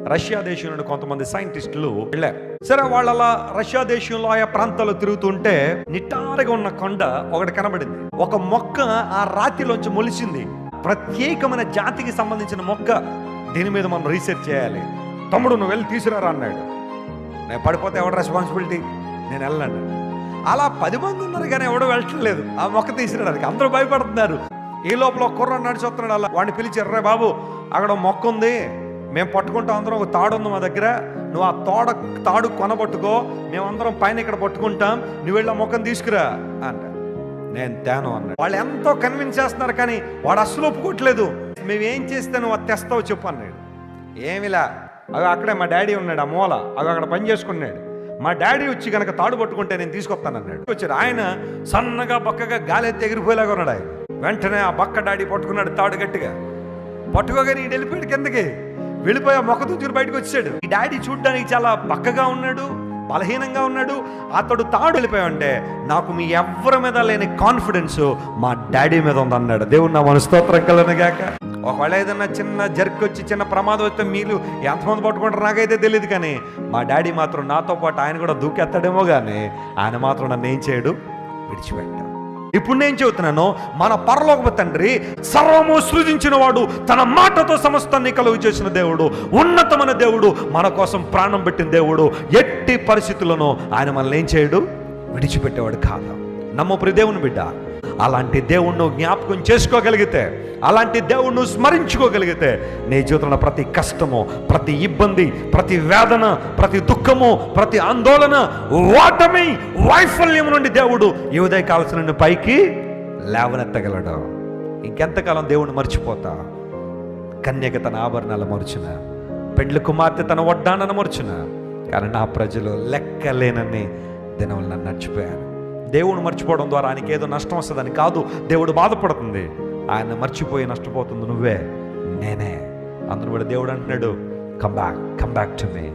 Russia దేశం నుండి కొంతమంది సైంటిస్టులు వెళ్ళారు. సరే, వాళ్ళు అలా రష్యా దేశంలో ఆయా ప్రాంతాల్లో తిరుగుతుంటే నిటారుగా ఉన్న కొండ ఒకటి కనబడింది. ఒక మొక్క ఆ రాతిలోంచి మొలిచింది. ప్రత్యేకమైన జాతికి సంబంధించిన మొక్క. దీని మీద మనం రీసెర్చ్ చేయాలి. తమ్ముడు, నువ్వు వెళ్ళి తీసుకురారా అన్నాడు. నేను పడిపోతే ఎవడ రెస్పాన్సిబిలిటీ, నేను వెళ్ళండి. అలా 10 మంది ఉన్నారు కానీ ఎవడో వెళ్ళట్లేదు ఆ మొక్క తీసుకురాడానికి. అందరూ భయపడుతున్నారు. ఈ లోపల కుర్రాడు నడిచి వస్తున్నాడు. అలా వాడిని పిలిచారు, రే బాబు, అక్కడ మొక్క ఉంది, మేము పట్టుకుంటాం, అందరం ఒక తాడు ఉంది మా దగ్గర, నువ్వు ఆ తాడు కొనబట్టుకో, మేమందరం పైన ఇక్కడ పట్టుకుంటాం, నువ్వు వెళ్ళి ఆ మొక్కను తీసుకురా అంట. నేను తేను అన్నాడు. వాళ్ళు ఎంతో కన్విన్స్ చేస్తున్నారు కానీ వాడు అస్సలు ఒప్పుకోవట్లేదు. మేమేం చేస్తే నువ్వు అది తెస్తావు చెప్పు అన్నాడు. ఏమిలా, అవి అక్కడే మా డాడీ ఉన్నాడు, ఆ మూల అవి అక్కడ పని చేసుకున్నాడు. మా డాడీ వచ్చి కనుక తాడు పట్టుకుంటే నేను తీసుకొస్తానన్నాడు. వచ్చాడు ఆయన, సన్నగా బక్కగా గాలెత్తి ఎగిరిపోయేలాగా ఉన్నాడు ఆయన. వెంటనే ఆ బక్క డాడీ పట్టుకున్నాడు తాడు గట్టిగా. పట్టుకోగానే ఈ వెళ్ళిపోయాడు కిందకి. వెళ్ళిపోయి ఆ మొక్క తుచ్చురు బయటకు వచ్చాడు. ఈ డాడీ చూడ్డానికి చాలా బక్కగా ఉన్నాడు, బలహీనంగా ఉన్నాడు. అతడు తాడు వెళ్ళిపోయాడంటే నాకు మీ ఎవరి మీద లేని కాన్ఫిడెన్స్ మా డాడీ మీద ఉందన్నాడు. దేవుడు నా మనస్తోత్రం కలనగాక. ఒకవేళ ఏదన్నా చిన్న జర్క్ వచ్చి చిన్న ప్రమాదం వస్తే మీరు ఎంతమంది పట్టుకుంటారు నాకైతే తెలియదు, కానీ మా డాడీ మాత్రం నాతో పాటు ఆయన కూడా దూకెత్తాడేమో కానీ ఆయన మాత్రం నన్ను ఏం చేయడు, విడిచిపెట్టాడు. ఇప్పుడు నేను చెబుతున్నాను, మన పరలోకపు తండ్రి సర్వము సృజించిన వాడు, తన మాటతో సమస్తాన్ని కలుగు చేసిన దేవుడు, ఉన్నతమైన దేవుడు, మన కోసం ప్రాణం పెట్టిన దేవుడు. ఎట్టి పరిస్థితులను ఆయన మనల్ని ఏం చేయడు, విడిచిపెట్టేవాడు కాదు. నమ్మ ప్రియ దేవుని బిడ్డ, అలాంటి దేవుణ్ణి జ్ఞాపకం చేసుకోగలిగితే, అలాంటి దేవుణ్ణి స్మరించుకోగలిగితే నీ జీవితంలో ప్రతి కష్టము, ప్రతి ఇబ్బంది, ప్రతి వేదన, ప్రతి దుఃఖము, ప్రతి ఆందోళన, ఓటమి, వైఫల్యం నుండి దేవుడు ఈ ఉదయకాలం నుండి పైకి లేవనెత్తగలడు. ఇంకెంతకాలం దేవుణ్ణి మర్చిపోతా? కన్యక తన ఆభరణాలు మర్చిన, పెండ్లి కుమార్తె తన వడ్డానను మర్చిన, కానీ నా ప్రజలు లెక్కలేనన్ని దినములు నన్ను నడిచిపోయారు. దేవుడు మర్చిపోవడం ద్వారా ఆయనకి ఏదో నష్టం వస్తుందని కాదు దేవుడు బాధపడుతుంది. ఆయన మర్చిపోయి నష్టపోతుంది నువ్వే, నేనే. అందులో దేవుడు అంటున్నాడు, కమ్ బ్యాక్ టు మీ.